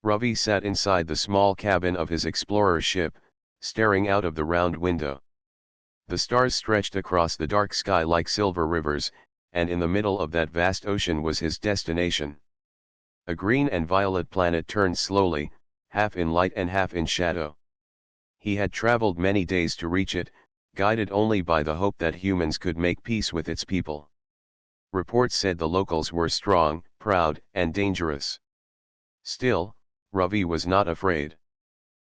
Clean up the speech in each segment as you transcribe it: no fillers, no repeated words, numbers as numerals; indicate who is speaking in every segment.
Speaker 1: Ravi sat inside the small cabin of his explorer ship, staring out of the round window. The stars stretched across the dark sky like silver rivers, and in the middle of that vast ocean was his destination. A green and violet planet turned slowly, half in light and half in shadow. He had traveled many days to reach it, guided only by the hope that humans could make peace with its people. Reports said the locals were strong, proud, and dangerous. Still, Ravi was not afraid.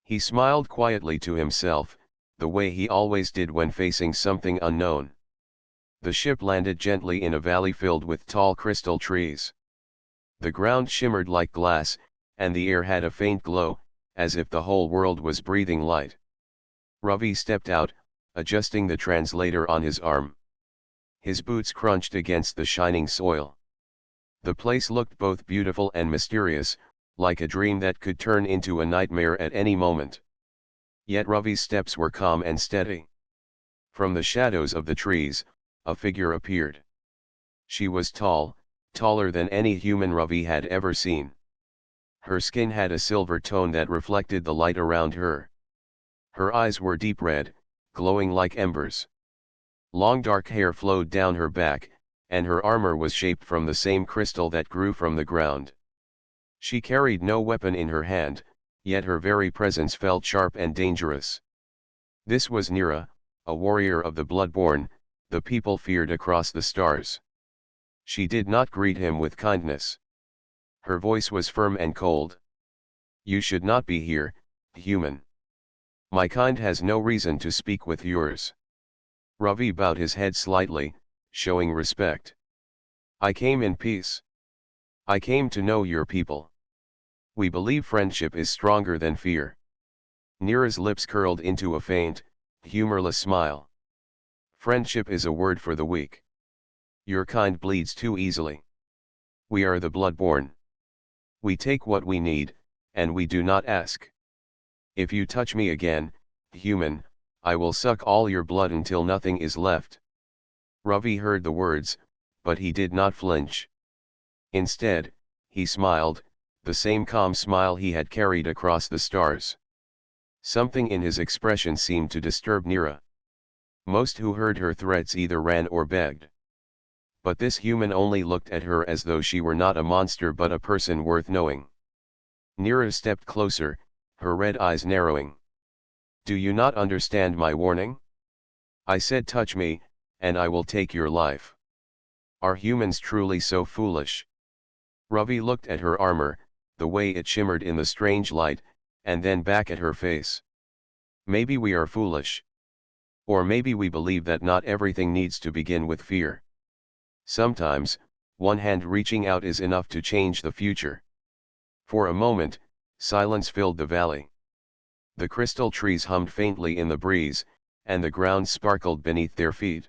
Speaker 1: He smiled quietly to himself, the way he always did when facing something unknown. The ship landed gently in a valley filled with tall crystal trees. The ground shimmered like glass, and the air had a faint glow, as if the whole world was breathing light. Ravi stepped out, adjusting the translator on his arm. His boots crunched against the shining soil. The place looked both beautiful and mysterious, like a dream that could turn into a nightmare at any moment. Yet Ravi's steps were calm and steady. From the shadows of the trees, a figure appeared. She was tall, taller than any human Ravi had ever seen. Her skin had a silver tone that reflected the light around her. Her eyes were deep red, glowing like embers. Long dark hair flowed down her back, and her armor was shaped from the same crystal that grew from the ground. She carried no weapon in her hand, yet her very presence felt sharp and dangerous. This was Nira, a warrior of the Bloodborne, the people feared across the stars. She did not greet him with kindness. Her voice was firm and cold. "You should not be here, human. My kind has no reason to speak with yours." Ravi bowed his head slightly, showing respect. "I came in peace. I came to know your people. We believe friendship is stronger than fear." Nira's lips curled into a faint, humorless smile. "Friendship is a word for the weak. Your kind bleeds too easily. We are the Bloodborne. We take what we need, and we do not ask. If you touch me again, human, I will suck all your blood until nothing is left." Ravi heard the words, but he did not flinch. Instead, he smiled, the same calm smile he had carried across the stars. Something in his expression seemed to disturb Nira. Most who heard her threats either ran or begged. But this human only looked at her as though she were not a monster but a person worth knowing. Nira stepped closer, her red eyes narrowing. "Do you not understand my warning? I said touch me, and I will take your life. Are humans truly so foolish?" Ravi looked at her armor, the way it shimmered in the strange light, and then back at her face. "Maybe we are foolish. Or maybe we believe that not everything needs to begin with fear. Sometimes, one hand reaching out is enough to change the future." For a moment, silence filled the valley. The crystal trees hummed faintly in the breeze, and the ground sparkled beneath their feet.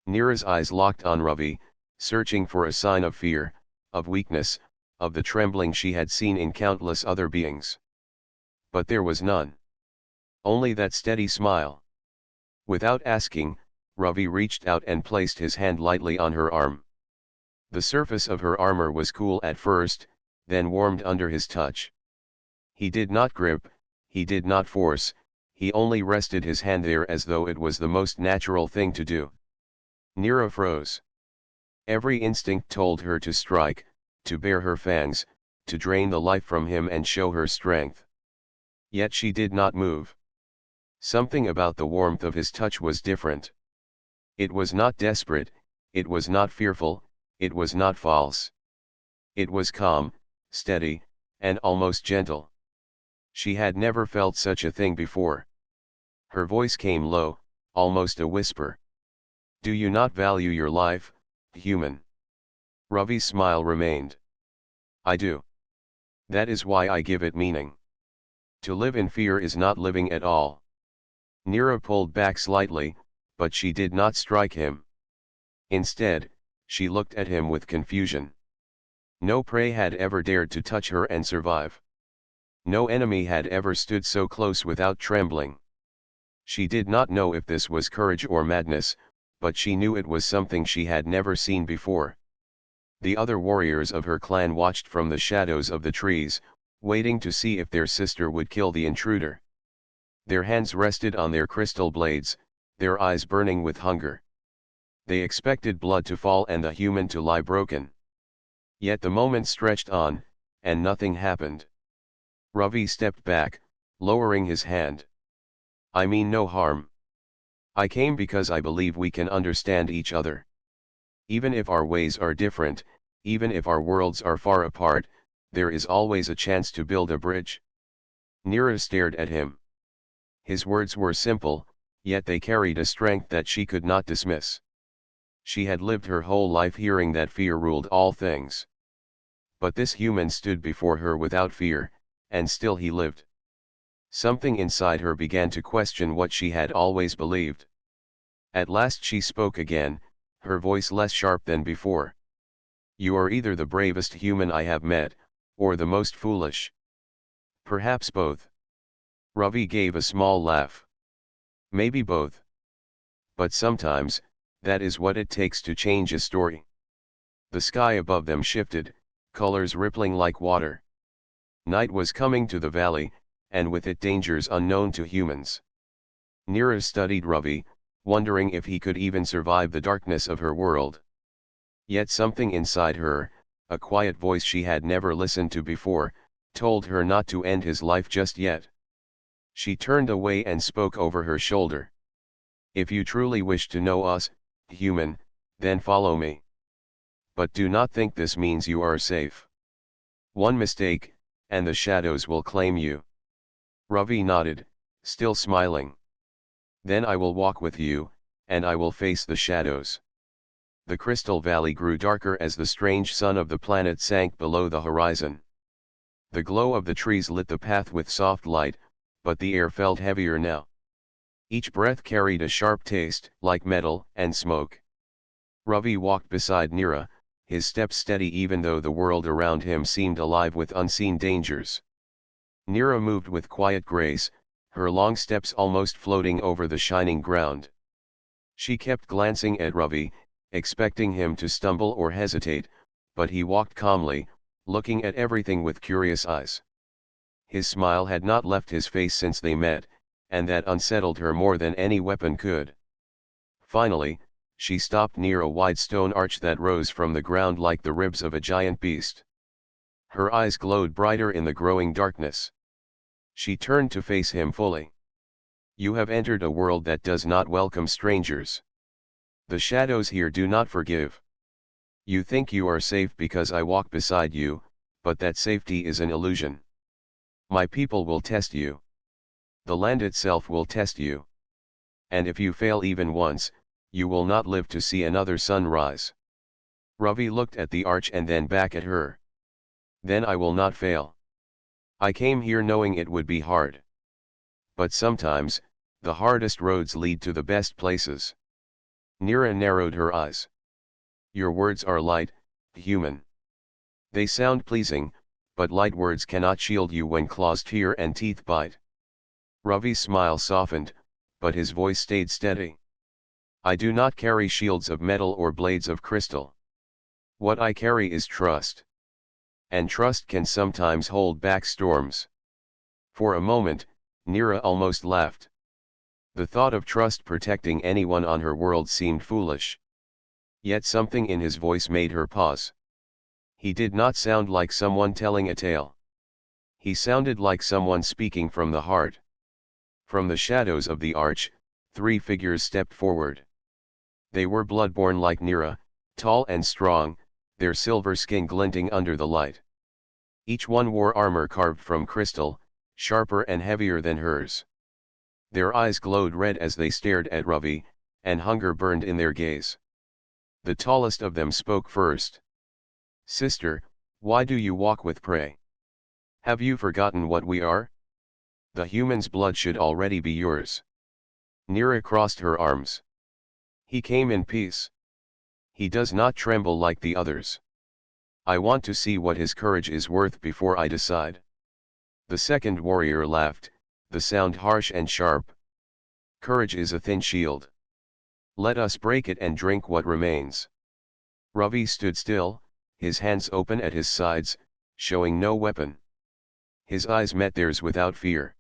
Speaker 1: Nira's eyes locked on Ravi, searching for a sign of fear, of weakness, of the trembling she had seen in countless other beings. But there was none. Only that steady smile. Without asking, Ravi reached out and placed his hand lightly on her arm. The surface of her armor was cool at first, then warmed under his touch. He did not grip, he did not force, he only rested his hand there as though it was the most natural thing to do. Nira froze. Every instinct told her to strike, to bare her fangs, to drain the life from him and show her strength. Yet she did not move. Something about the warmth of his touch was different. It was not desperate, it was not fearful, it was not false. It was calm, steady, and almost gentle. She had never felt such a thing before. Her voice came low, almost a whisper. "Do you not value your life, human?" Ravi's smile remained. "I do. That is why I give it meaning. To live in fear is not living at all." Nira pulled back slightly, but she did not strike him. Instead, she looked at him with confusion. No prey had ever dared to touch her and survive. No enemy had ever stood so close without trembling. She did not know if this was courage or madness, but she knew it was something she had never seen before. The other warriors of her clan watched from the shadows of the trees, waiting to see if their sister would kill the intruder. Their hands rested on their crystal blades, their eyes burning with hunger. They expected blood to fall and the human to lie broken. Yet the moment stretched on, and nothing happened. Ravi stepped back, lowering his hand. I mean no harm. I came because I believe we can understand each other. Even if our ways are different, even if our worlds are far apart, there is always a chance to build a bridge. Neera stared at him. His words were simple, yet they carried a strength that she could not dismiss. She had lived her whole life hearing that fear ruled all things. But this human stood before her without fear, and still he lived. Something inside her began to question what she had always believed. At last she spoke again, her voice less sharp than before. You are either the bravest human I have met, or the most foolish. Perhaps both. Ravi gave a small laugh. Maybe both. But sometimes, that is what it takes to change a story. The sky above them shifted, colors rippling like water. Night was coming to the valley, and with it dangers unknown to humans. Neera studied Ravi, wondering if he could even survive the darkness of her world. Yet something inside her, a quiet voice she had never listened to before, told her not to end his life just yet. She turned away and spoke over her shoulder. If you truly wish to know us, human, then follow me. But do not think this means you are safe. One mistake, and the shadows will claim you. Ravi nodded, still smiling. Then I will walk with you, and I will face the shadows. The crystal valley grew darker as the strange sun of the planet sank below the horizon. The glow of the trees lit the path with soft light, but the air felt heavier now. Each breath carried a sharp taste, like metal and smoke. Ravi walked beside Neera, his steps steady even though the world around him seemed alive with unseen dangers. Neera moved with quiet grace, her long steps almost floating over the shining ground. She kept glancing at Ravi, expecting him to stumble or hesitate, but he walked calmly, looking at everything with curious eyes. His smile had not left his face since they met, and that unsettled her more than any weapon could. Finally, she stopped near a wide stone arch that rose from the ground like the ribs of a giant beast. Her eyes glowed brighter in the growing darkness. She turned to face him fully. You have entered a world that does not welcome strangers. The shadows here do not forgive. You think you are safe because I walk beside you, but that safety is an illusion. My people will test you. The land itself will test you. And if you fail even once, you will not live to see another sunrise. Ravi looked at the arch and then back at her. Then I will not fail. I came here knowing it would be hard. But sometimes, the hardest roads lead to the best places. Neera narrowed her eyes. Your words are light, human. They sound pleasing, but light words cannot shield you when claws tear and teeth bite. Ravi's smile softened, but his voice stayed steady. I do not carry shields of metal or blades of crystal. What I carry is trust. And trust can sometimes hold back storms. For a moment, Neera almost laughed. The thought of trust protecting anyone on her world seemed foolish. Yet something in his voice made her pause. He did not sound like someone telling a tale. He sounded like someone speaking from the heart. From the shadows of the arch, 3 figures stepped forward. They were bloodborne like Neera, tall and strong, their silver skin glinting under the light. Each one wore armor carved from crystal, sharper and heavier than hers. Their eyes glowed red as they stared at Ravi, and hunger burned in their gaze. The tallest of them spoke first. Sister, why do you walk with prey? Have you forgotten what we are? The human's blood should already be yours. Neera crossed her arms. He came in peace. He does not tremble like the others. I want to see what his courage is worth before I decide. The second warrior laughed, the sound harsh and sharp. Courage is a thin shield. Let us break it and drink what remains. Ravi stood still, his hands open at his sides, showing no weapon. His eyes met theirs without fear.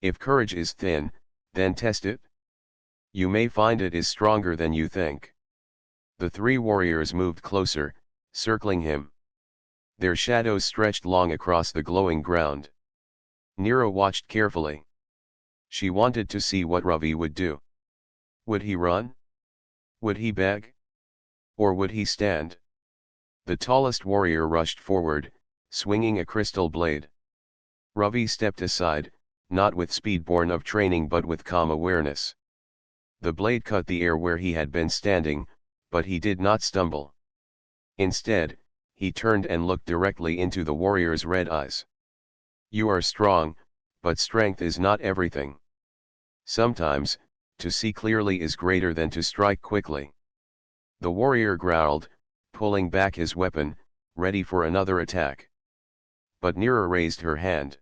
Speaker 1: If courage is thin, then test it. You may find it is stronger than you think. The three warriors moved closer, circling him. Their shadows stretched long across the glowing ground. Nero watched carefully. She wanted to see what Ravi would do. Would he run? Would he beg? Or would he stand? The tallest warrior rushed forward, swinging a crystal blade. Ravi stepped aside, not with speed born of training but with calm awareness. The blade cut the air where he had been standing, but he did not stumble. Instead, he turned and looked directly into the warrior's red eyes. You are strong, but strength is not everything. Sometimes, to see clearly is greater than to strike quickly. The warrior growled, pulling back his weapon, ready for another attack. But Nira raised her hand.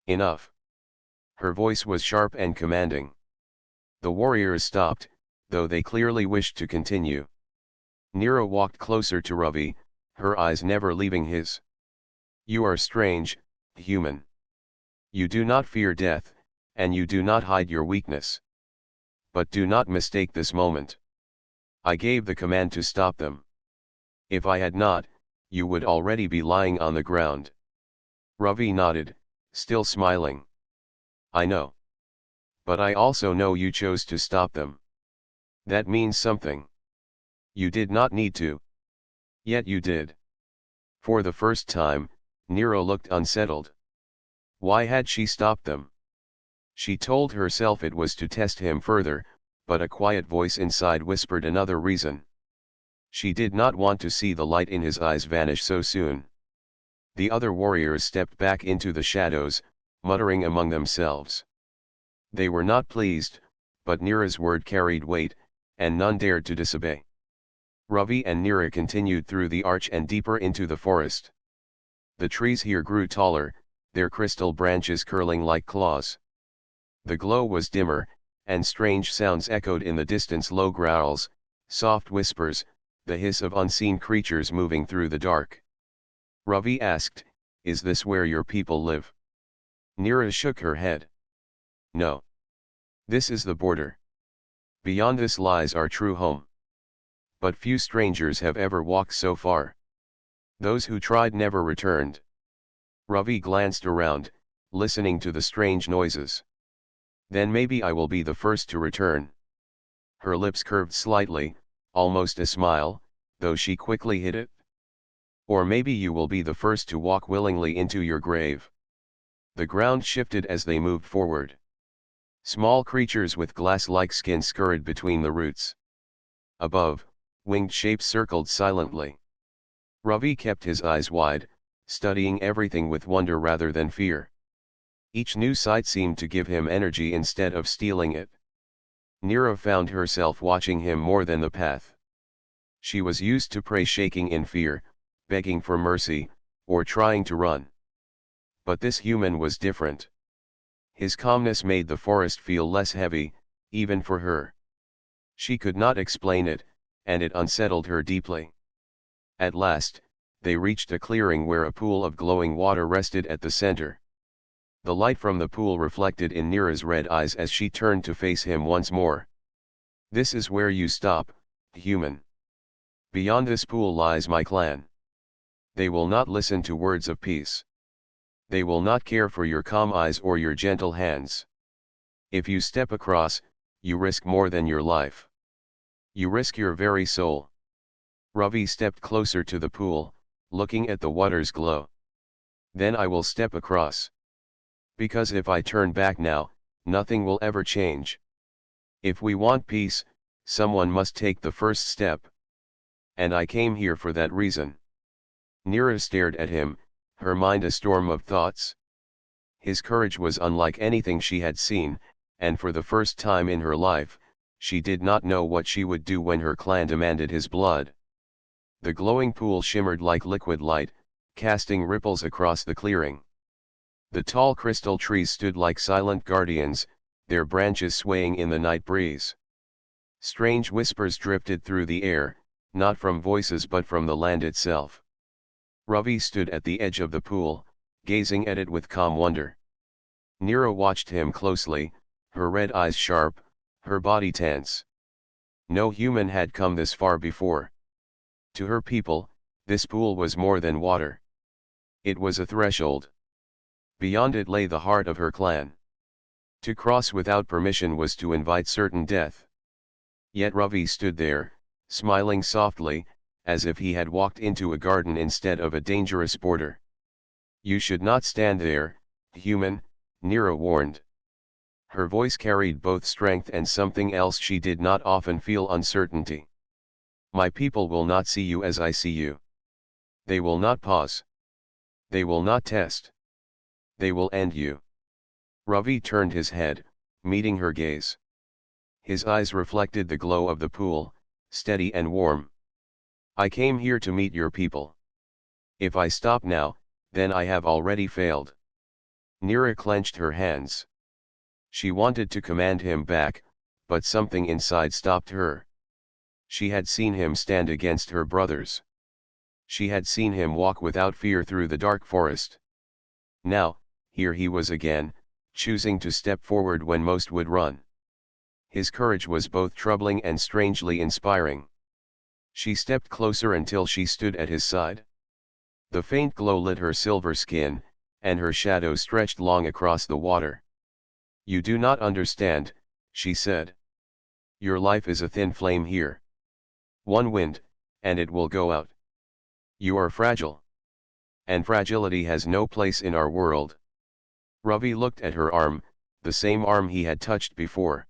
Speaker 1: Enough. Her voice was sharp and commanding. The warriors stopped, though they clearly wished to continue. Nira walked closer to Ravi, her eyes never leaving his. You are strange, human. You do not fear death, and you do not hide your weakness. But do not mistake this moment. I gave the command to stop them. If I had not, you would already be lying on the ground. Ravi nodded, still smiling. I know. But I also know you chose to stop them. That means something. You did not need to. Yet you did. For the first time, Nero looked unsettled. Why had she stopped them? She told herself it was to test him further, but a quiet voice inside whispered another reason. She did not want to see the light in his eyes vanish so soon. The other warriors stepped back into the shadows, muttering among themselves. They were not pleased, but Nira's word carried weight, and none dared to disobey. Ravi and Nira continued through the arch and deeper into the forest. The trees here grew taller, their crystal branches curling like claws. The glow was dimmer, and strange sounds echoed in the distance: low growls, soft whispers, the hiss of unseen creatures moving through the dark. Ravi asked, "Is this where your people live?" Nira shook her head. No. This is the border. Beyond this lies our true home. But few strangers have ever walked so far. Those who tried never returned. Ravi glanced around, listening to the strange noises. Then maybe I will be the first to return. Her lips curved slightly, almost a smile, though she quickly hid it. Or maybe you will be the first to walk willingly into your grave. The ground shifted as they moved forward. Small creatures with glass-like skin scurried between the roots. Above, winged shapes circled silently. Ravi kept his eyes wide, studying everything with wonder rather than fear. Each new sight seemed to give him energy instead of stealing it. Nira found herself watching him more than the path. She was used to prey shaking in fear, begging for mercy, or trying to run. But this human was different. His calmness made the forest feel less heavy, even for her. She could not explain it, and it unsettled her deeply. At last, they reached a clearing where a pool of glowing water rested at the center. The light from the pool reflected in Nira's red eyes as she turned to face him once more. This is where you stop, human. Beyond this pool lies my clan. They will not listen to words of peace. They will not care for your calm eyes or your gentle hands. If you step across, you risk more than your life. You risk your very soul. Ravi stepped closer to the pool, looking at the water's glow. Then I will step across. Because if I turn back now, nothing will ever change. If we want peace, someone must take the first step. And I came here for that reason. Nira stared at him, her mind a storm of thoughts. His courage was unlike anything she had seen, and for the first time in her life, she did not know what she would do when her clan demanded his blood. The glowing pool shimmered like liquid light, casting ripples across the clearing. The tall crystal trees stood like silent guardians, their branches swaying in the night breeze. Strange whispers drifted through the air, not from voices but from the land itself. Ravi stood at the edge of the pool, gazing at it with calm wonder. Nira watched him closely, her red eyes sharp, her body tense. No human had come this far before. To her people, this pool was more than water. It was a threshold. Beyond it lay the heart of her clan. To cross without permission was to invite certain death. Yet Ravi stood there, smiling softly, as if he had walked into a garden instead of a dangerous border. "You should not stand there, human," Nira warned. Her voice carried both strength and something else she did not often feel: uncertainty. "My people will not see you as I see you. They will not pause. They will not test. They will end you." Ravi turned his head, meeting her gaze. His eyes reflected the glow of the pool, steady and warm. "I came here to meet your people. If I stop now, then I have already failed." Nira clenched her hands. She wanted to command him back, but something inside stopped her. She had seen him stand against her brothers. She had seen him walk without fear through the dark forest. Now, here he was again, choosing to step forward when most would run. His courage was both troubling and strangely inspiring. She stepped closer until she stood at his side. The faint glow lit her silver skin, and her shadow stretched long across the water. "You do not understand," she said. "Your life is a thin flame here. One wind, and it will go out. You are fragile. And fragility has no place in our world." Ravi looked at her arm, the same arm he had touched before.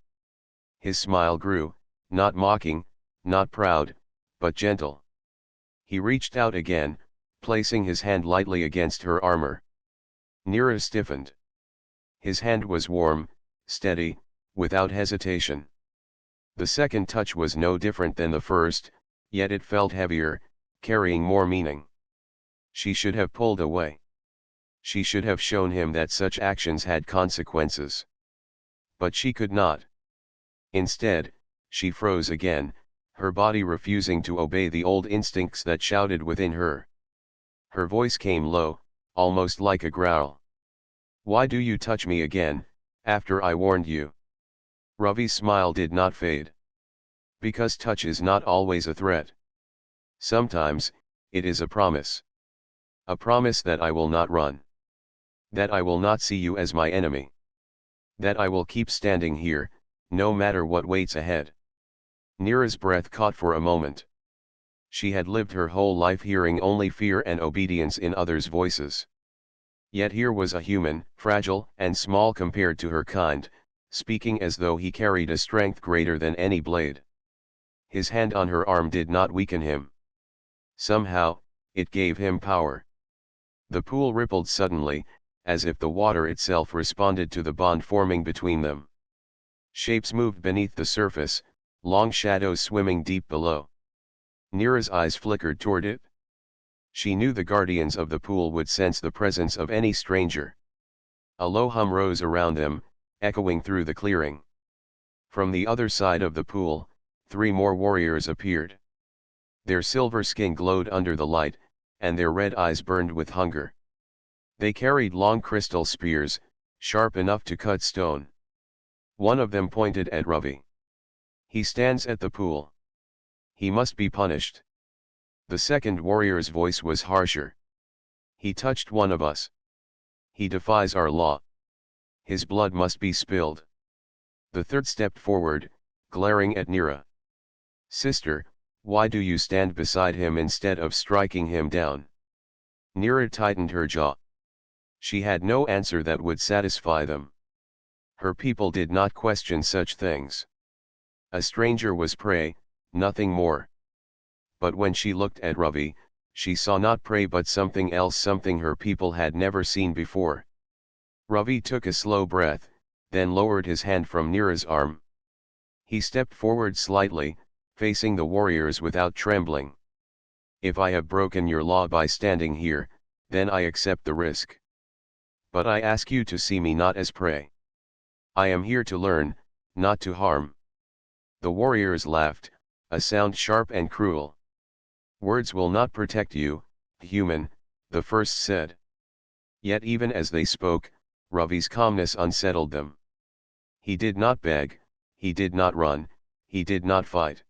Speaker 1: His smile grew, not mocking, not proud, but gentle. He reached out again, placing his hand lightly against her armor. Nira stiffened. His hand was warm, steady, without hesitation. The second touch was no different than the first, yet it felt heavier, carrying more meaning. She should have pulled away. She should have shown him that such actions had consequences. But she could not. Instead, she froze again, her body refusing to obey the old instincts that shouted within her. Her voice came low, almost like a growl. "Why do you touch me again, after I warned you?" Ravi's smile did not fade. "Because touch is not always a threat. Sometimes, it is a promise. A promise that I will not run. That I will not see you as my enemy. That I will keep standing here, no matter what waits ahead." Nira's breath caught for a moment. She had lived her whole life hearing only fear and obedience in others' voices. Yet here was a human, fragile and small compared to her kind, speaking as though he carried a strength greater than any blade. His hand on her arm did not weaken him. Somehow, it gave him power. The pool rippled suddenly, as if the water itself responded to the bond forming between them. Shapes moved beneath the surface, long shadows swimming deep below. Nira's eyes flickered toward it. She knew the guardians of the pool would sense the presence of any stranger. A low hum rose around them, echoing through the clearing. From the other side of the pool, 3 more warriors appeared. Their silver skin glowed under the light, and their red eyes burned with hunger. They carried long crystal spears, sharp enough to cut stone. One of them pointed at Ravi. "He stands at the pool. He must be punished." The second warrior's voice was harsher. "He touched one of us. He defies our law. His blood must be spilled." The third stepped forward, glaring at Nira. "Sister, why do you stand beside him instead of striking him down?" Nira tightened her jaw. She had no answer that would satisfy them. Her people did not question such things. A stranger was prey, nothing more. But when she looked at Ravi, she saw not prey but something else, something her people had never seen before. Ravi took a slow breath, then lowered his hand from Nira's arm. He stepped forward slightly, facing the warriors without trembling. "If I have broken your law by standing here, then I accept the risk. But I ask you to see me not as prey. I am here to learn, not to harm." The warriors laughed, a sound sharp and cruel. "Words will not protect you, human," the first said. Yet even as they spoke, Ravi's calmness unsettled them. He did not beg, he did not run, he did not fight.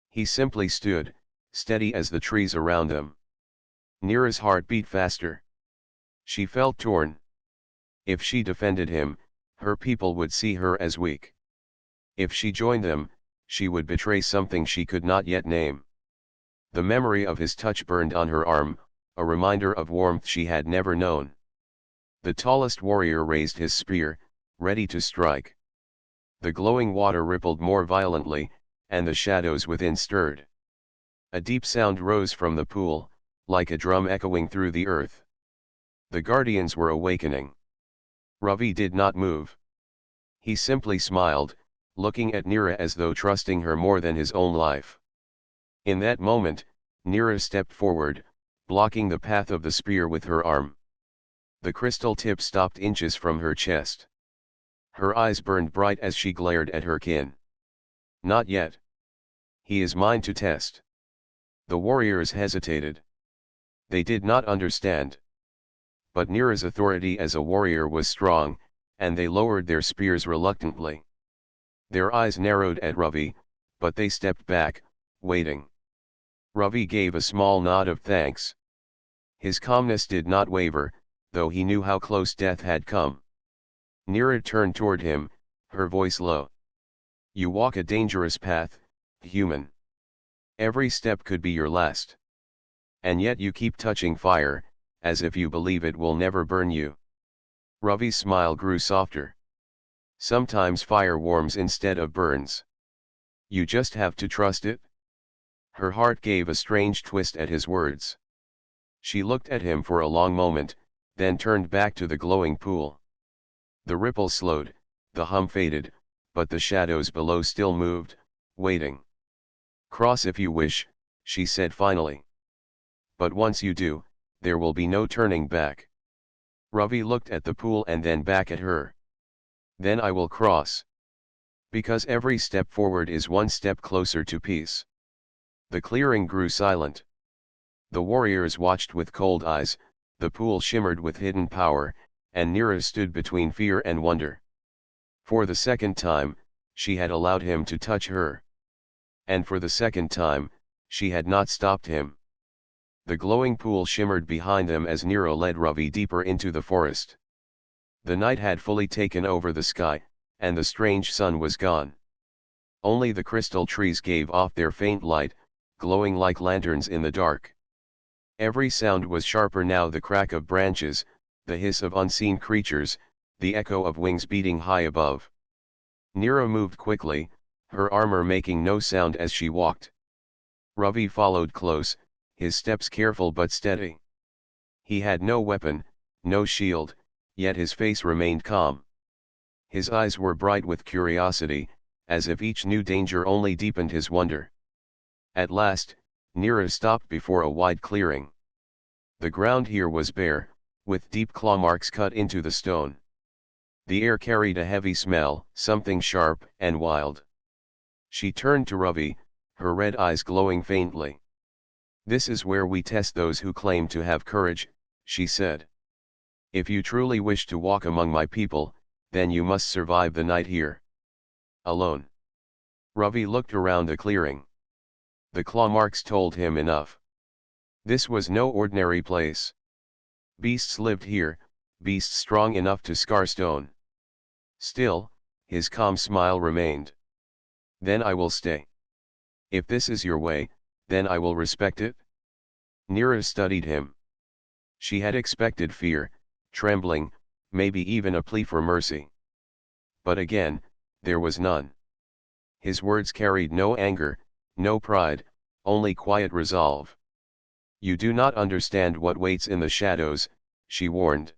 Speaker 1: He simply stood, steady as the trees around them. Neera's heart beat faster. She felt torn. If she defended him, her people would see her as weak. If she joined them, she would betray something she could not yet name. The memory of his touch burned on her arm, a reminder of warmth she had never known. The tallest warrior raised his spear, ready to strike. The glowing water rippled more violently, and the shadows within stirred. A deep sound rose from the pool, like a drum echoing through the earth. The guardians were awakening. Ravi did not move. He simply smiled, looking at Neera as though trusting her more than his own life. In that moment, Neera stepped forward, blocking the path of the spear with her arm. The crystal tip stopped inches from her chest. Her eyes burned bright as she glared at her kin. Not yet. He is mine to test. The warriors hesitated. They did not understand. But Neera's authority as a warrior was strong, and they lowered their spears reluctantly. Their eyes narrowed at Ravi, but they stepped back, waiting. Ravi gave a small nod of thanks. His calmness did not waver, though he knew how close death had come. Neera turned toward him, her voice low. You walk a dangerous path, human. Every step could be your last. And yet you keep touching fire, as if you believe it will never burn you. Ravi's smile grew softer. Sometimes fire warms instead of burns. You just have to trust it. Her heart gave a strange twist at his words. She looked at him for a long moment, then turned back to the glowing pool. The ripple slowed, the hum faded, but the shadows below still moved, waiting. Cross if you wish, she said finally. But once you do, there will be no turning back. Ravi looked at the pool and then back at her. Then I will cross. Because every step forward is one step closer to peace. The clearing grew silent. The warriors watched with cold eyes, the pool shimmered with hidden power, and Neera stood between fear and wonder. For the second time, she had allowed him to touch her. And for the second time, she had not stopped him. The glowing pool shimmered behind them as Neera led Ravi deeper into the forest. The night had fully taken over the sky, and the strange sun was gone. Only the crystal trees gave off their faint light, glowing like lanterns in the dark. Every sound was sharper now, the crack of branches, the hiss of unseen creatures, the echo of wings beating high above. Neera moved quickly, her armor making no sound as she walked. Ravi followed close, his steps careful but steady. He had no weapon, no shield, yet his face remained calm. His eyes were bright with curiosity, as if each new danger only deepened his wonder. At last, Neera stopped before a wide clearing. The ground here was bare, with deep claw marks cut into the stone. The air carried a heavy smell, something sharp and wild. She turned to Ravi, her red eyes glowing faintly. This is where we test those who claim to have courage, she said. If you truly wish to walk among my people, then you must survive the night here. Alone. Ravi looked around the clearing. The claw marks told him enough. This was no ordinary place. Beasts lived here, beasts strong enough to scar stone. Still, his calm smile remained. Then I will stay. If this is your way, then I will respect it. Neera studied him. She had expected fear, trembling, maybe even a plea for mercy. But again, there was none. His words carried no anger, no pride, only quiet resolve. You do not understand what waits in the shadows, she warned.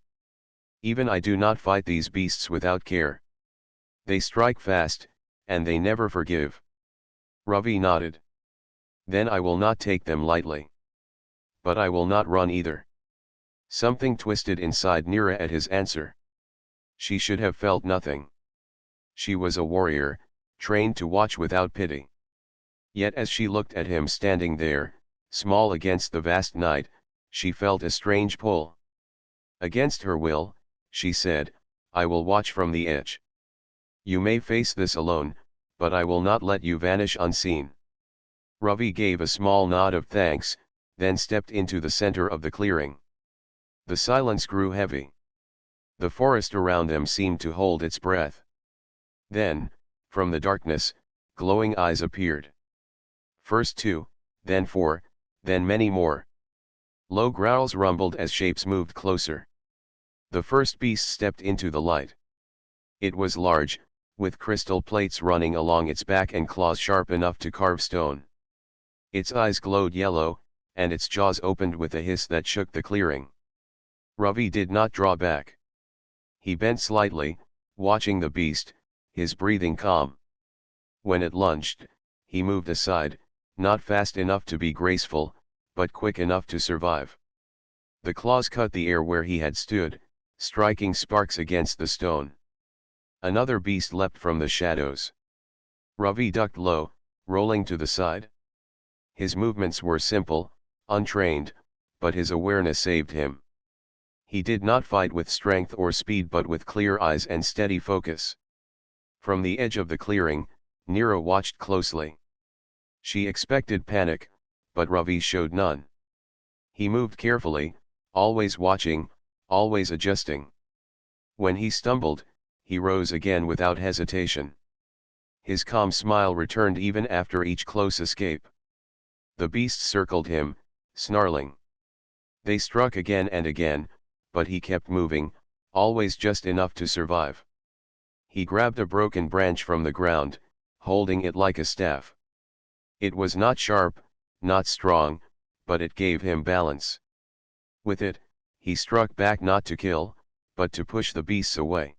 Speaker 1: Even I do not fight these beasts without care. They strike fast, and they never forgive. Ravi nodded. Then I will not take them lightly. But I will not run either. Something twisted inside Neera at his answer. She should have felt nothing. She was a warrior, trained to watch without pity. Yet as she looked at him standing there, small against the vast night, she felt a strange pull. Against her will, she said, I will watch from the edge. You may face this alone, but I will not let you vanish unseen. Ravi gave a small nod of thanks, then stepped into the center of the clearing. The silence grew heavy. The forest around them seemed to hold its breath. Then, from the darkness, glowing eyes appeared. First 2, then 4, then many more. Low growls rumbled as shapes moved closer. The first beast stepped into the light. It was large, with crystal plates running along its back and claws sharp enough to carve stone. Its eyes glowed yellow, and its jaws opened with a hiss that shook the clearing. Ravi did not draw back. He bent slightly, watching the beast, his breathing calm. When it lunged, he moved aside, not fast enough to be graceful, but quick enough to survive. The claws cut the air where he had stood, striking sparks against the stone. Another beast leapt from the shadows. Ravi ducked low, rolling to the side. His movements were simple, untrained, but his awareness saved him. He did not fight with strength or speed but with clear eyes and steady focus. From the edge of the clearing, Neera watched closely. She expected panic, but Ravi showed none. He moved carefully, always watching, always adjusting. When he stumbled, he rose again without hesitation. His calm smile returned even after each close escape. The beasts circled him, snarling. They struck again and again, but he kept moving, always just enough to survive. He grabbed a broken branch from the ground, holding it like a staff. It was not sharp, not strong, but it gave him balance. With it, he struck back not to kill, but to push the beasts away.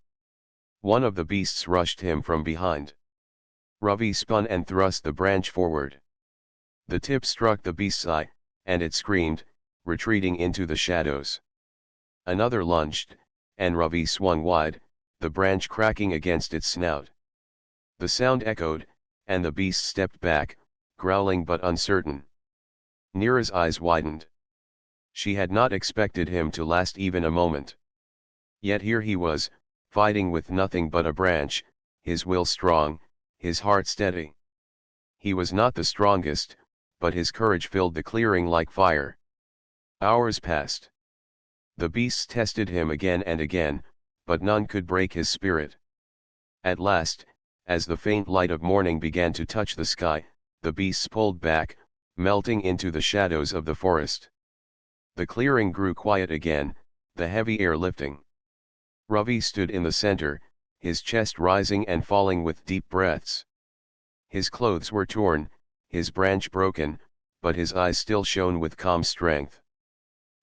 Speaker 1: One of the beasts rushed him from behind. Ravi spun and thrust the branch forward. The tip struck the beast's eye, and it screamed, retreating into the shadows. Another lunged, and Ravi swung wide, the branch cracking against its snout. The sound echoed, and the beast stepped back, growling but uncertain. Neera's eyes widened. She had not expected him to last even a moment. Yet here he was, fighting with nothing but a branch, his will strong, his heart steady. He was not the strongest, but his courage filled the clearing like fire. Hours passed. The beasts tested him again and again, but none could break his spirit. At last, as the faint light of morning began to touch the sky, the beasts pulled back, melting into the shadows of the forest. The clearing grew quiet again, the heavy air lifting. Ravi stood in the center, his chest rising and falling with deep breaths. His clothes were torn, his branch broken, but his eyes still shone with calm strength.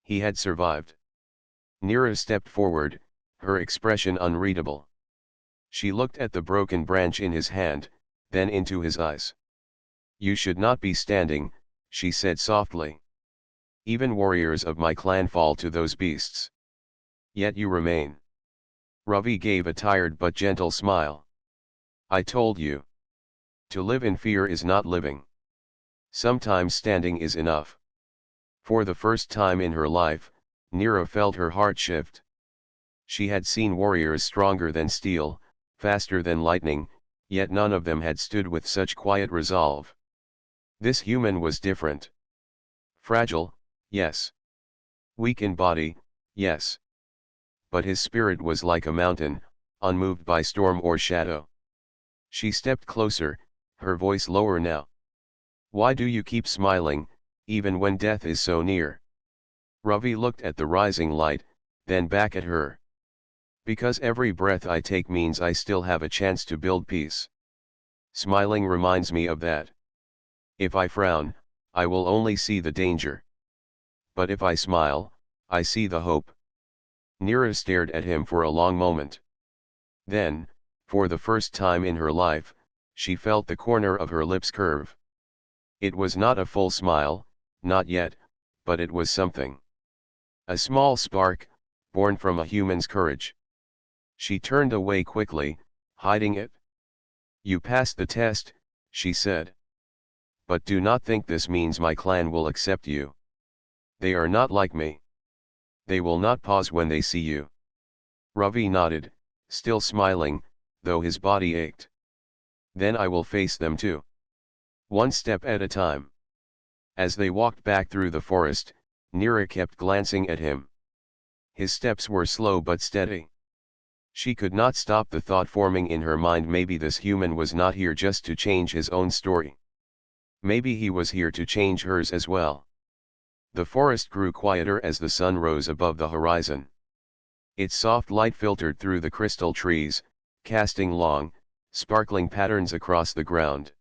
Speaker 1: He had survived. Neera stepped forward, her expression unreadable. She looked at the broken branch in his hand, then into his eyes. You should not be standing, she said softly. Even warriors of my clan fall to those beasts. Yet you remain. Ravi gave a tired but gentle smile. I told you. To live in fear is not living. Sometimes standing is enough. For the first time in her life, Neera felt her heart shift. She had seen warriors stronger than steel, faster than lightning, yet none of them had stood with such quiet resolve. This human was different. Fragile, yes. Weak in body, yes. But his spirit was like a mountain, unmoved by storm or shadow. She stepped closer, her voice lower now. Why do you keep smiling, even when death is so near? Ravi looked at the rising light, then back at her. Because every breath I take means I still have a chance to build peace. Smiling reminds me of that. If I frown, I will only see the danger. But if I smile, I see the hope. Neera stared at him for a long moment. Then, for the first time in her life, she felt the corner of her lips curve. It was not a full smile, not yet, but it was something. A small spark, born from a human's courage. She turned away quickly, hiding it. You passed the test, she said. But do not think this means my clan will accept you. They are not like me. They will not pause when they see you. Ravi nodded, still smiling, though his body ached. Then I will face them too. One step at a time. As they walked back through the forest, Neera kept glancing at him. His steps were slow but steady. She could not stop the thought forming in her mind, maybe this human was not here just to change his own story. Maybe he was here to change hers as well. The forest grew quieter as the sun rose above the horizon. Its soft light filtered through the crystal trees, casting long, sparkling patterns across the ground.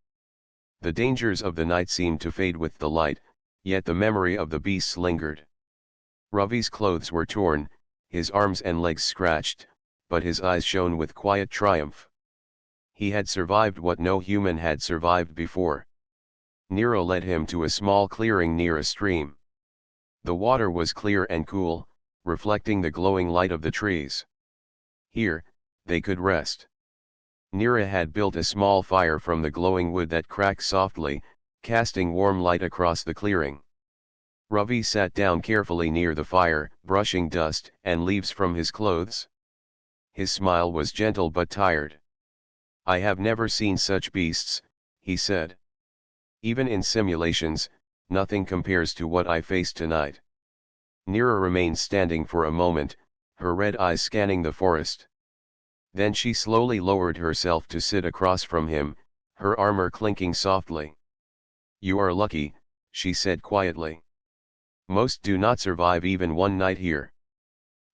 Speaker 1: The dangers of the night seemed to fade with the light, yet the memory of the beasts lingered. Ravi's clothes were torn, his arms and legs scratched, but his eyes shone with quiet triumph. He had survived what no human had survived before. Neera led him to a small clearing near a stream. The water was clear and cool, reflecting the glowing light of the trees. Here, they could rest. Neera had built a small fire from the glowing wood that cracked softly, casting warm light across the clearing. Ravi sat down carefully near the fire, brushing dust and leaves from his clothes. His smile was gentle but tired. I have never seen such beasts, he said. Even in simulations, nothing compares to what I faced tonight. Neera remained standing for a moment, her red eyes scanning the forest. Then she slowly lowered herself to sit across from him, her armor clinking softly. You are lucky, she said quietly. Most do not survive even one night here.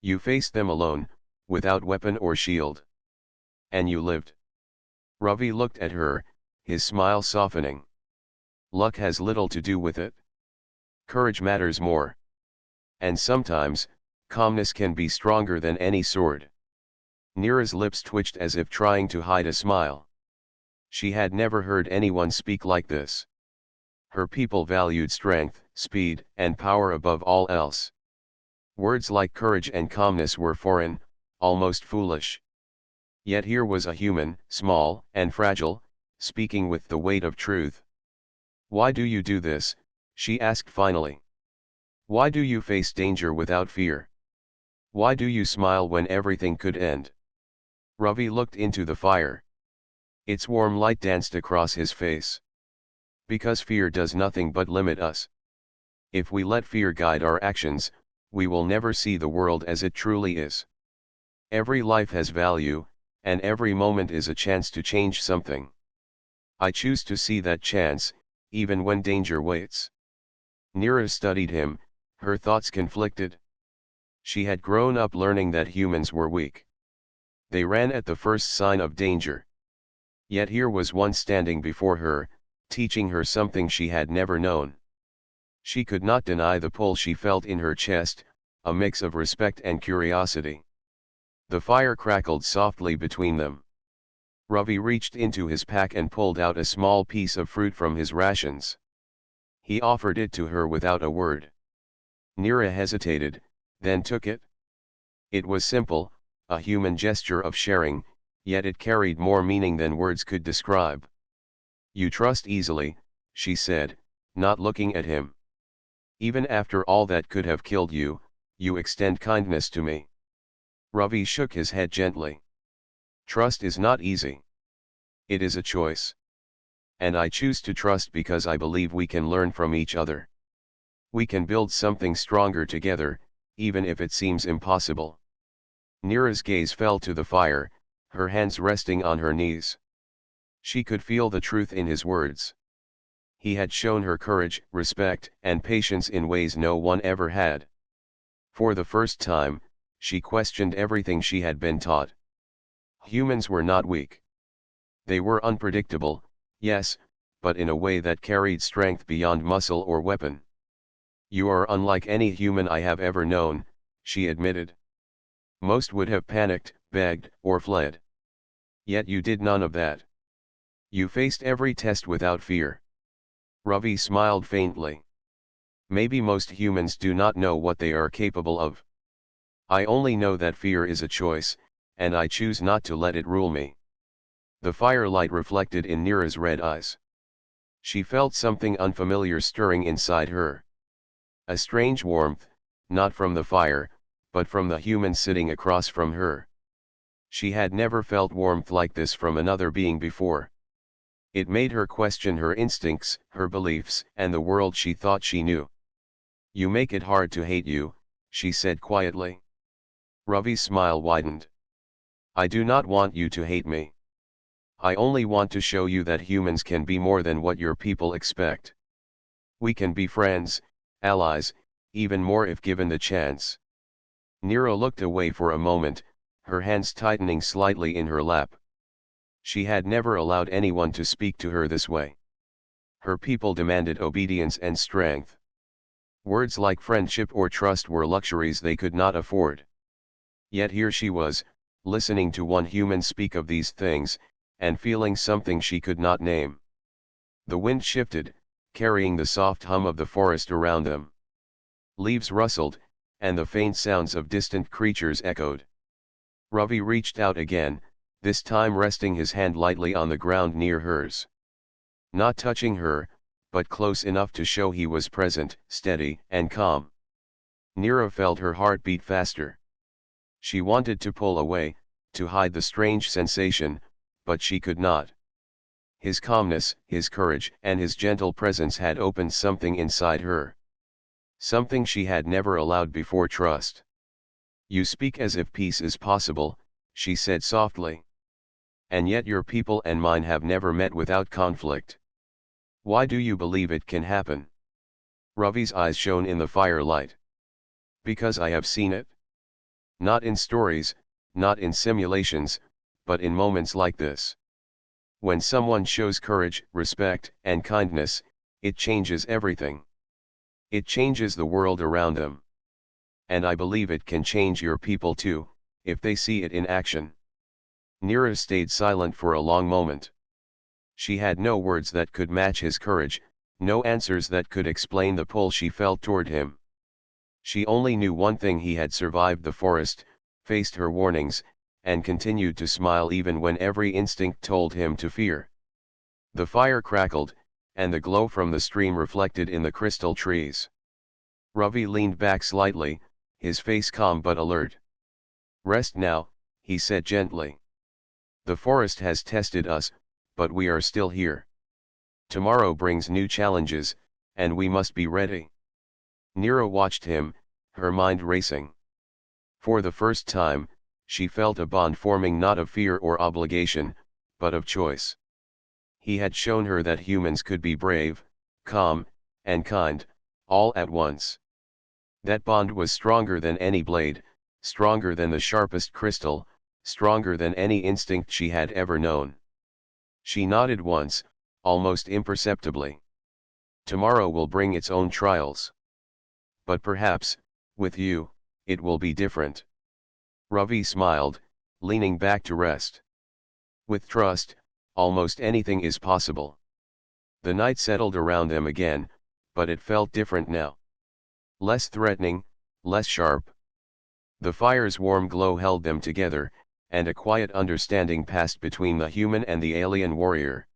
Speaker 1: You faced them alone, without weapon or shield. And you lived. Ravi looked at her, his smile softening. Luck has little to do with it. Courage matters more. And sometimes, calmness can be stronger than any sword. Neera's lips twitched as if trying to hide a smile. She had never heard anyone speak like this. Her people valued strength, speed, and power above all else. Words like courage and calmness were foreign, almost foolish. Yet here was a human, small and fragile, speaking with the weight of truth. Why do you do this? She asked finally. Why do you face danger without fear? Why do you smile when everything could end? Ravi looked into the fire. Its warm light danced across his face. Because fear does nothing but limit us. If we let fear guide our actions, we will never see the world as it truly is. Every life has value, and every moment is a chance to change something. I choose to see that chance, even when danger waits. Neera studied him, her thoughts conflicted. She had grown up learning that humans were weak. They ran at the first sign of danger. Yet here was one standing before her, teaching her something she had never known. She could not deny the pull she felt in her chest, a mix of respect and curiosity. The fire crackled softly between them. Ravi reached into his pack and pulled out a small piece of fruit from his rations. He offered it to her without a word. Neera hesitated, then took it. It was simple, a human gesture of sharing, yet it carried more meaning than words could describe. You trust easily, she said, not looking at him. Even after all that could have killed you, you extend kindness to me. Ravi shook his head gently. Trust is not easy. It is a choice. And I choose to trust because I believe we can learn from each other. We can build something stronger together, even if it seems impossible. Neera's gaze fell to the fire, her hands resting on her knees. She could feel the truth in his words. He had shown her courage, respect, and patience in ways no one ever had. For the first time, she questioned everything she had been taught. Humans were not weak. They were unpredictable, yes, but in a way that carried strength beyond muscle or weapon. You are unlike any human I have ever known, she admitted. Most would have panicked, begged, or fled. Yet you did none of that. You faced every test without fear. Ravi smiled faintly. Maybe most humans do not know what they are capable of. I only know that fear is a choice, and I choose not to let it rule me. The firelight reflected in Neera's red eyes. She felt something unfamiliar stirring inside her. A strange warmth, not from the fire, but from the human sitting across from her. She had never felt warmth like this from another being before. It made her question her instincts, her beliefs, and the world she thought she knew. "You make it hard to hate you," she said quietly. Ravi's smile widened. "I do not want you to hate me. I only want to show you that humans can be more than what your people expect. We can be friends, allies, even more if given the chance." Nero looked away for a moment, her hands tightening slightly in her lap. She had never allowed anyone to speak to her this way. Her people demanded obedience and strength. Words like friendship or trust were luxuries they could not afford. Yet here she was, listening to one human speak of these things, and feeling something she could not name. The wind shifted, carrying the soft hum of the forest around them. Leaves rustled, and the faint sounds of distant creatures echoed. Ravi reached out again, this time resting his hand lightly on the ground near hers. Not touching her, but close enough to show he was present, steady, and calm. Neera felt her heart beat faster. She wanted to pull away, to hide the strange sensation, but she could not. His calmness, his courage, and his gentle presence had opened something inside her. Something she had never allowed before: trust. "You speak as if peace is possible," she said softly. "And yet your people and mine have never met without conflict. Why do you believe it can happen?" Ravi's eyes shone in the firelight. "Because I have seen it. Not in stories, not in simulations, but in moments like this. When someone shows courage, respect, and kindness, it changes everything. It changes the world around them. And I believe it can change your people too, if they see it in action." Neera stayed silent for a long moment. She had no words that could match his courage, no answers that could explain the pull she felt toward him. She only knew one thing: he had survived the forest, faced her warnings, and continued to smile even when every instinct told him to fear. The fire crackled, and the glow from the stream reflected in the crystal trees. Ravi leaned back slightly, his face calm but alert. "Rest now," he said gently. "The forest has tested us, but we are still here. Tomorrow brings new challenges, and we must be ready." Neera watched him, her mind racing. For the first time, she felt a bond forming, not of fear or obligation, but of choice. He had shown her that humans could be brave, calm, and kind, all at once. That bond was stronger than any blade, stronger than the sharpest crystal, stronger than any instinct she had ever known. She nodded once, almost imperceptibly. "Tomorrow will bring its own trials. But perhaps, with you, it will be different." Ravi smiled, leaning back to rest. "With trust, almost anything is possible." The night settled around them again, but it felt different now. Less threatening, less sharp. The fire's warm glow held them together, and a quiet understanding passed between the human and the alien warrior.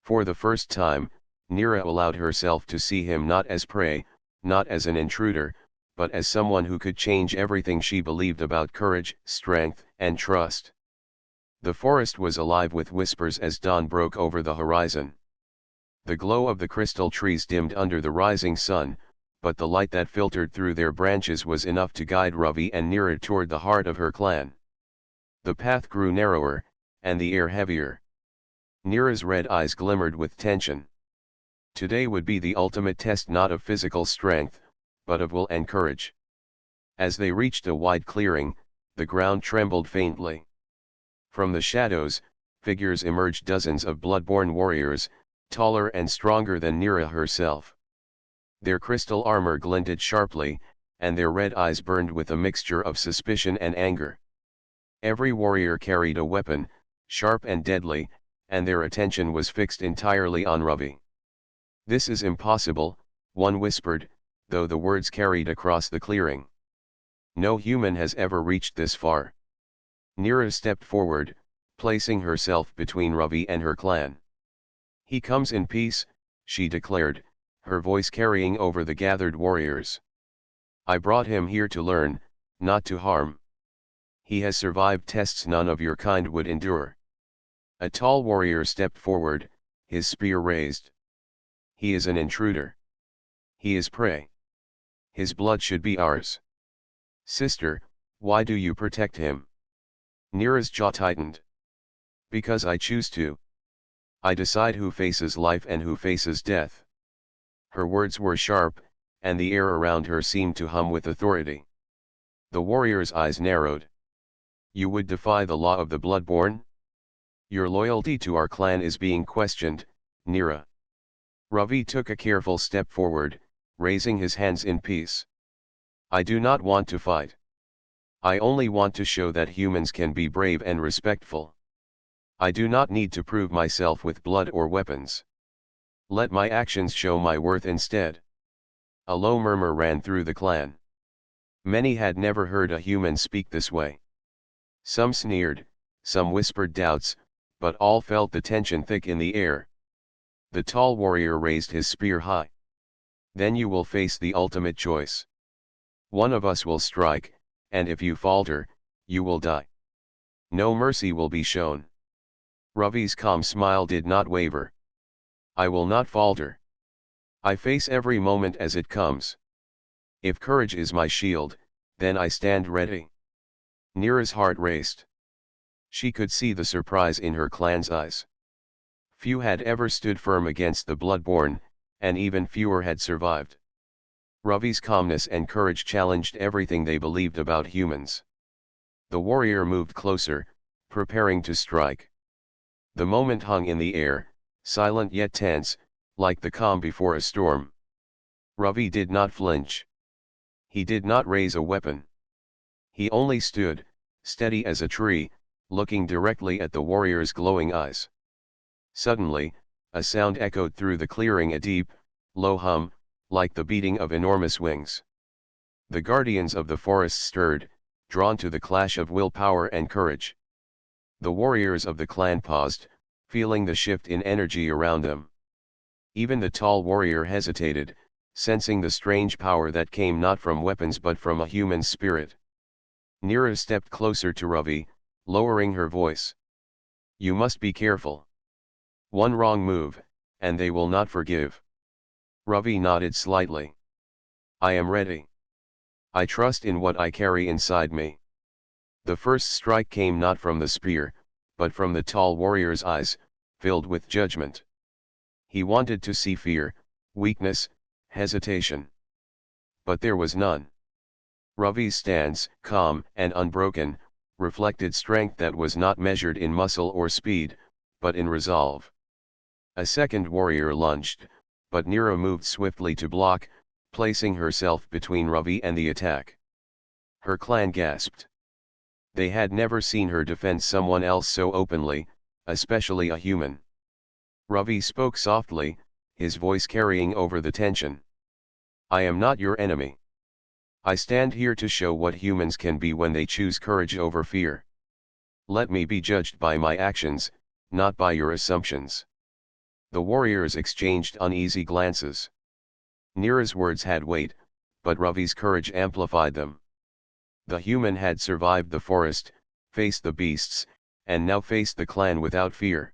Speaker 1: For the first time, Neera allowed herself to see him not as prey, not as an intruder, but as someone who could change everything she believed about courage, strength, and trust. The forest was alive with whispers as dawn broke over the horizon. The glow of the crystal trees dimmed under the rising sun, but the light that filtered through their branches was enough to guide Ravi and Neera toward the heart of her clan. The path grew narrower, and the air heavier. Neera's red eyes glimmered with tension. Today would be the ultimate test, not of physical strength, but of will and courage. As they reached a wide clearing, the ground trembled faintly. From the shadows, figures emerged: dozens of blood-born warriors, taller and stronger than Neera herself. Their crystal armor glinted sharply, and their red eyes burned with a mixture of suspicion and anger. Every warrior carried a weapon, sharp and deadly, and their attention was fixed entirely on Ravi. "This is impossible," one whispered, though the words carried across the clearing. "No human has ever reached this far." Neera stepped forward, placing herself between Ravi and her clan. "He comes in peace," she declared, her voice carrying over the gathered warriors. "I brought him here to learn, not to harm. He has survived tests none of your kind would endure. A tall warrior stepped forward, his spear raised. He is an intruder. He is prey. His blood should be ours. Sister, why do you protect him? Neera's jaw tightened. Because I choose to. I decide who faces life and who faces death. Her words were sharp, and the air around her seemed to hum with authority. The warrior's eyes narrowed. You would defy the law of the bloodborne? Your loyalty to our clan is being questioned, Neera. Ravi took a careful step forward, raising his hands in peace. I do not want to fight. I only want to show that humans can be brave and respectful. I do not need to prove myself with blood or weapons. Let my actions show my worth instead. A low murmur ran through the clan. Many had never heard a human speak this way. Some sneered, some whispered doubts, but all felt the tension thick in the air. The tall warrior raised his spear high. Then you will face the ultimate choice. One of us will strike, and if you falter, you will die. No mercy will be shown. Ravi's calm smile did not waver. I will not falter. I face every moment as it comes. If courage is my shield, then I stand ready. Neera's heart raced. She could see the surprise in her clan's eyes. Few had ever stood firm against the bloodborne, and even fewer had survived. Ravi's calmness and courage challenged everything they believed about humans. The warrior moved closer, preparing to strike. The moment hung in the air, silent yet tense, like the calm before a storm. Ravi did not flinch. He did not raise a weapon. He only stood, steady as a tree, looking directly at the warrior's glowing eyes. Suddenly, a sound echoed through the clearing, a deep, low hum, like the beating of enormous wings. The guardians of the forest stirred, drawn to the clash of willpower and courage. The warriors of the clan paused, feeling the shift in energy around them. Even the tall warrior hesitated, sensing the strange power that came not from weapons but from a human spirit. Neera stepped closer to Ravi, lowering her voice. You must be careful. One wrong move, and they will not forgive. Ravi nodded slightly. I am ready. I trust in what I carry inside me. The first strike came not from the spear, but from the tall warrior's eyes, filled with judgment. He wanted to see fear, weakness, hesitation. But there was none. Ravi's stance, calm and unbroken, reflected strength that was not measured in muscle or speed, but in resolve. A second warrior lunged, but Neera moved swiftly to block, placing herself between Ravi and the attack. Her clan gasped. They had never seen her defend someone else so openly, especially a human. Ravi spoke softly, his voice carrying over the tension. I am not your enemy. I stand here to show what humans can be when they choose courage over fear. Let me be judged by my actions, not by your assumptions. The warriors exchanged uneasy glances. Neera's words had weight, but Ravi's courage amplified them. The human had survived the forest, faced the beasts, and now faced the clan without fear.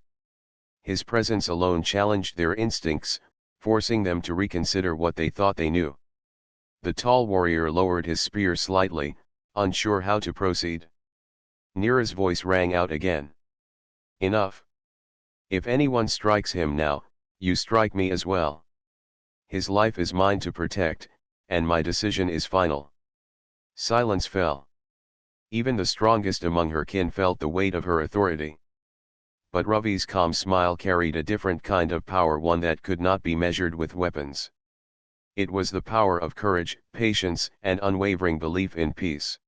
Speaker 1: His presence alone challenged their instincts, forcing them to reconsider what they thought they knew. The tall warrior lowered his spear slightly, unsure how to proceed. Neera's voice rang out again. Enough. If anyone strikes him now, you strike me as well. His life is mine to protect, and my decision is final. Silence fell. Even the strongest among her kin felt the weight of her authority. But Ravi's calm smile carried a different kind of power, one that could not be measured with weapons. It was the power of courage, patience, and unwavering belief in peace.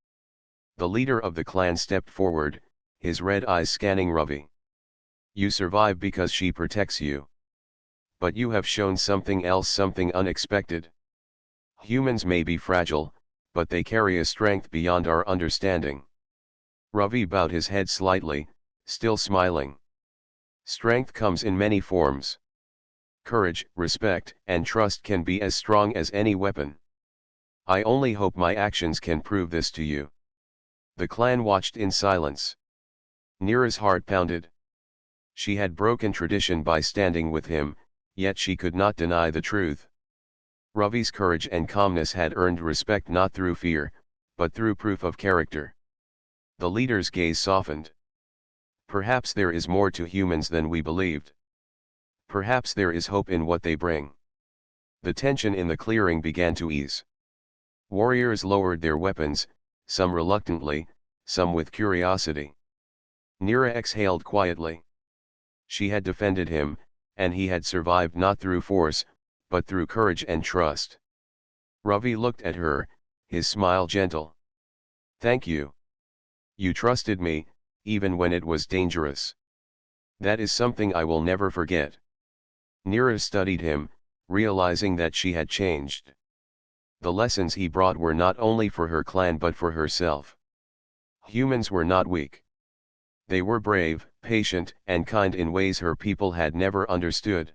Speaker 1: The leader of the clan stepped forward, his red eyes scanning Ravi. You survive because she protects you. But you have shown something else, something unexpected. Humans may be fragile, but they carry a strength beyond our understanding. Ravi bowed his head slightly, still smiling. Strength comes in many forms. Courage, respect, and trust can be as strong as any weapon. I only hope my actions can prove this to you. The clan watched in silence. Neera's heart pounded. She had broken tradition by standing with him, yet she could not deny the truth. Ravi's courage and calmness had earned respect not through fear, but through proof of character. The leader's gaze softened. Perhaps there is more to humans than we believed. Perhaps there is hope in what they bring. The tension in the clearing began to ease. Warriors lowered their weapons, some reluctantly, some with curiosity. Neera exhaled quietly. She had defended him, and he had survived not through force, but through courage and trust. Ravi looked at her, his smile gentle. Thank you. You trusted me, even when it was dangerous. That is something I will never forget. Neera studied him, realizing that she had changed. The lessons he brought were not only for her clan but for herself. Humans were not weak. They were brave, patient, and kind in ways her people had never understood.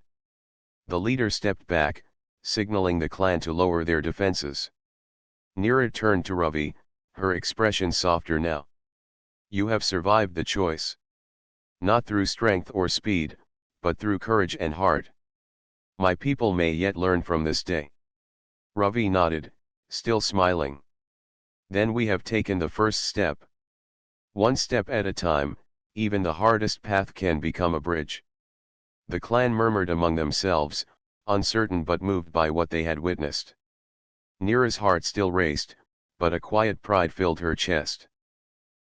Speaker 1: The leader stepped back, signaling the clan to lower their defenses. Neera turned to Ravi, her expression softer now. You have survived the choice. Not through strength or speed, but through courage and heart. My people may yet learn from this day. Ravi nodded, still smiling. Then we have taken the first step. One step at a time, even the hardest path can become a bridge. The clan murmured among themselves, uncertain but moved by what they had witnessed. Neera's heart still raced, but a quiet pride filled her chest.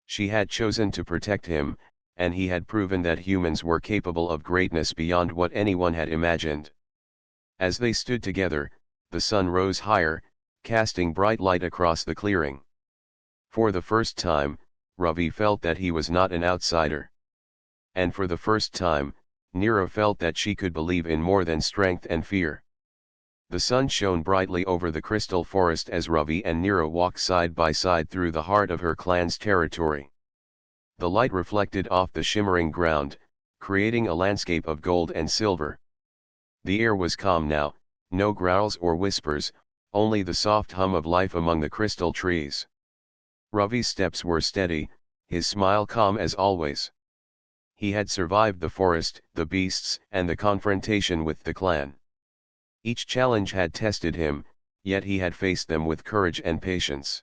Speaker 1: She had chosen to protect him, and he had proven that humans were capable of greatness beyond what anyone had imagined. As they stood together, the sun rose higher, casting bright light across the clearing. For the first time, Ravi felt that he was not an outsider. And for the first time, Neera felt that she could believe in more than strength and fear. The sun shone brightly over the crystal forest as Ravi and Neera walked side by side through the heart of her clan's territory. The light reflected off the shimmering ground, creating a landscape of gold and silver. The air was calm now, no growls or whispers, only the soft hum of life among the crystal trees. Ravi's steps were steady, his smile calm as always. He had survived the forest, the beasts, and the confrontation with the clan. Each challenge had tested him, yet he had faced them with courage and patience.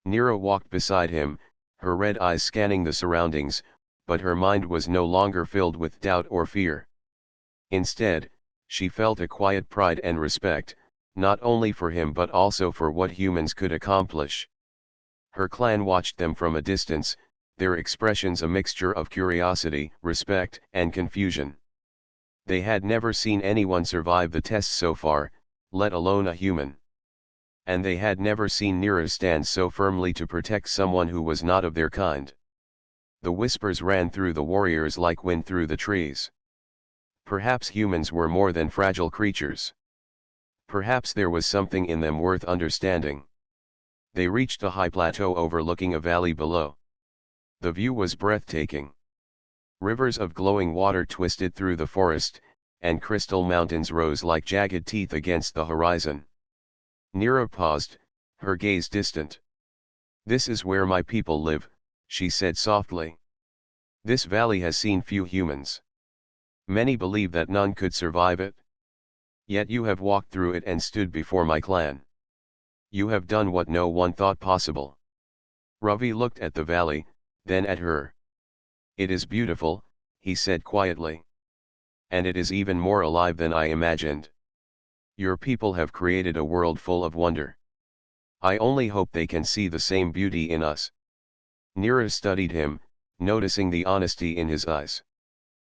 Speaker 1: Neera walked beside him, her red eyes scanning the surroundings, but her mind was no longer filled with doubt or fear. Instead, she felt a quiet pride and respect, not only for him but also for what humans could accomplish. Her clan watched them from a distance, their expressions a mixture of curiosity, respect, and confusion. They had never seen anyone survive the test so far, let alone a human. And they had never seen Neera stand so firmly to protect someone who was not of their kind. The whispers ran through the warriors like wind through the trees. Perhaps humans were more than fragile creatures. Perhaps there was something in them worth understanding. They reached a high plateau overlooking a valley below. The view was breathtaking. Rivers of glowing water twisted through the forest, and crystal mountains rose like jagged teeth against the horizon. Neera paused, her gaze distant. This is where my people live, she said softly. This valley has seen few humans. Many believe that none could survive it. Yet you have walked through it and stood before my clan. You have done what no one thought possible. Ravi looked at the valley, then at her. It is beautiful, he said quietly. And it is even more alive than I imagined. Your people have created a world full of wonder. I only hope they can see the same beauty in us. Neera studied him, noticing the honesty in his eyes.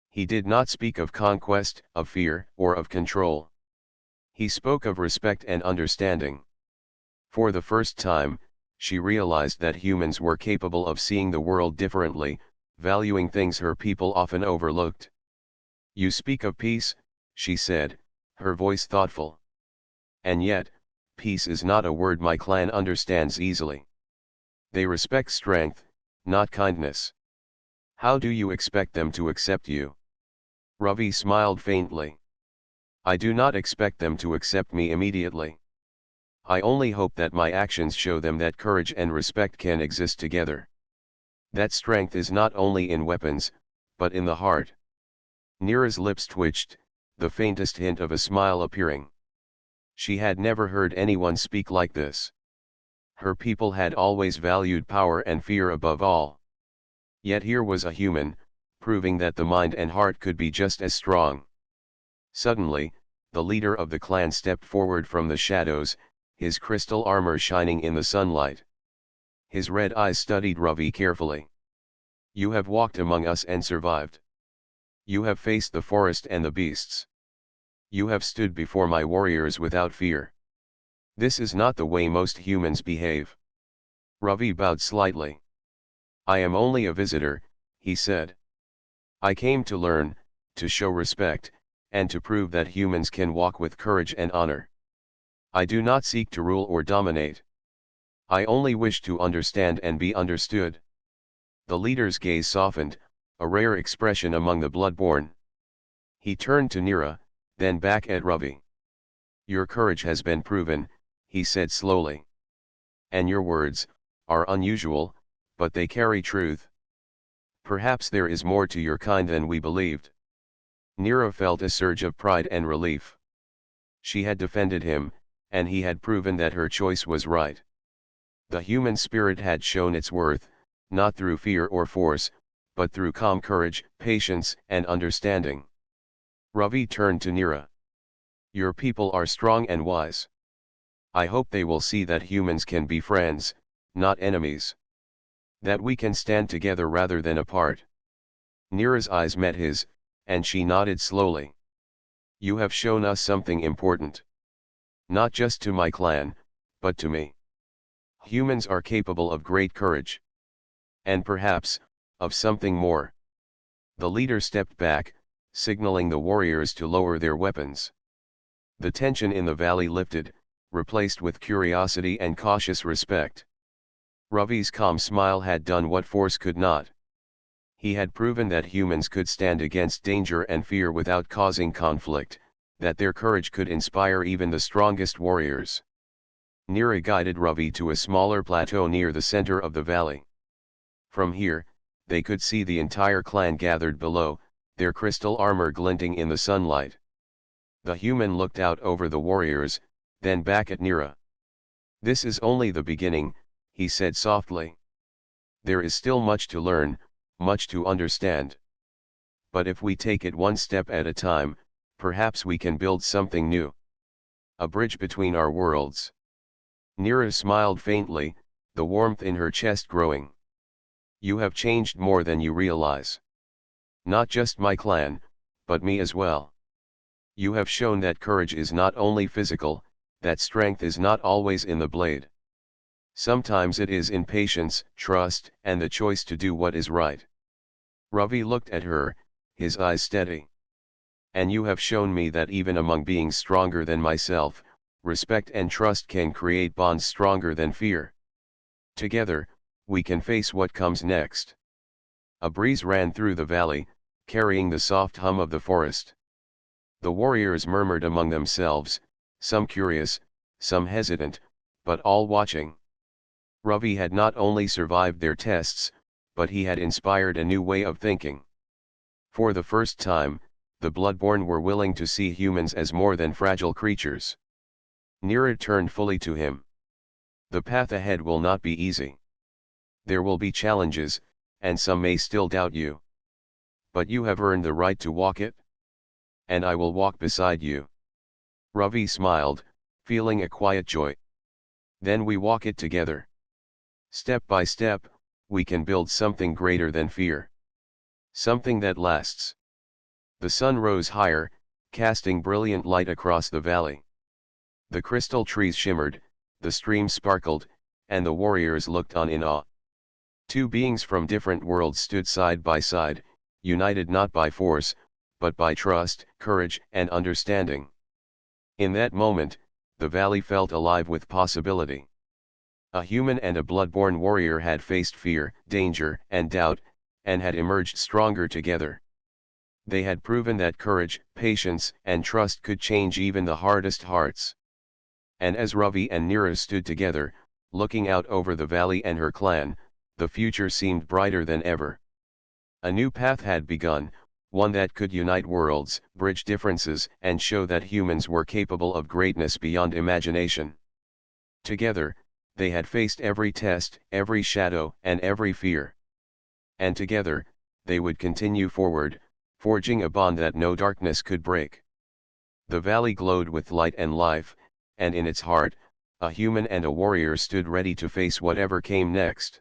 Speaker 1: He did not speak of conquest, of fear, or of control. He spoke of respect and understanding. For the first time, she realized that humans were capable of seeing the world differently, valuing things her people often overlooked. You speak of peace, she said, her voice thoughtful. And yet, peace is not a word my clan understands easily. They respect strength, not kindness. How do you expect them to accept you? Ravi smiled faintly. I do not expect them to accept me immediately. I only hope that my actions show them that courage and respect can exist together. That strength is not only in weapons, but in the heart. Neera's lips twitched, the faintest hint of a smile appearing. She had never heard anyone speak like this. Her people had always valued power and fear above all. Yet here was a human, proving that the mind and heart could be just as strong. Suddenly, the leader of the clan stepped forward from the shadows, his crystal armor shining in the sunlight. His red eyes studied Ravi carefully. You have walked among us and survived. You have faced the forest and the beasts. You have stood before my warriors without fear. This is not the way most humans behave. Ravi bowed slightly. I am only a visitor, he said. I came to learn, to show respect, and to prove that humans can walk with courage and honor. I do not seek to rule or dominate. I only wish to understand and be understood. The leader's gaze softened, a rare expression among the bloodborne. He turned to Neera, then back at Ravi. Your courage has been proven, he said slowly. And your words are unusual, but they carry truth. Perhaps there is more to your kind than we believed. Neera felt a surge of pride and relief. She had defended him, and he had proven that her choice was right. The human spirit had shown its worth, not through fear or force, but through calm courage, patience, and understanding. Ravi turned to Neera. Your people are strong and wise. I hope they will see that humans can be friends, not enemies. That we can stand together rather than apart. Neera's eyes met his, and she nodded slowly. You have shown us something important. Not just to my clan, but to me. Humans are capable of great courage. And perhaps, of something more. The leader stepped back, signaling the warriors to lower their weapons. The tension in the valley lifted, replaced with curiosity and cautious respect. Ravi's calm smile had done what force could not. He had proven that humans could stand against danger and fear without causing conflict, that their courage could inspire even the strongest warriors. Neera guided Ravi to a smaller plateau near the center of the valley. From here, they could see the entire clan gathered below, their crystal armor glinting in the sunlight. The human looked out over the warriors, then back at Neera. This is only the beginning, he said softly. There is still much to learn, much to understand. But if we take it one step at a time, perhaps we can build something new. A bridge between our worlds. Neera smiled faintly, the warmth in her chest growing. You have changed more than you realize. Not just my clan, but me as well. You have shown that courage is not only physical, that strength is not always in the blade. Sometimes it is in patience, trust, and the choice to do what is right. Ravi looked at her, his eyes steady. And you have shown me that even among beings stronger than myself, respect and trust can create bonds stronger than fear. Together, we can face what comes next. A breeze ran through the valley, carrying the soft hum of the forest. The warriors murmured among themselves, some curious, some hesitant, but all watching. Ravi had not only survived their tests, but he had inspired a new way of thinking. For the first time, the bloodborne were willing to see humans as more than fragile creatures. Neera turned fully to him. The path ahead will not be easy. There will be challenges, and some may still doubt you. But you have earned the right to walk it. And I will walk beside you. Ravi smiled, feeling a quiet joy. Then we walk it together. Step by step, we can build something greater than fear. Something that lasts. The sun rose higher, casting brilliant light across the valley. The crystal trees shimmered, the stream sparkled, and the warriors looked on in awe. Two beings from different worlds stood side by side, united not by force, but by trust, courage, and understanding. In that moment, the valley felt alive with possibility. A human and a bloodborne warrior had faced fear, danger, and doubt, and had emerged stronger together. They had proven that courage, patience, and trust could change even the hardest hearts. And as Ravi and Neera stood together, looking out over the valley and her clan, the future seemed brighter than ever. A new path had begun, one that could unite worlds, bridge differences, and show that humans were capable of greatness beyond imagination. Together, they had faced every test, every shadow, and every fear. And together, they would continue forward, forging a bond that no darkness could break. The valley glowed with light and life, and in its heart, a human and a warrior stood ready to face whatever came next.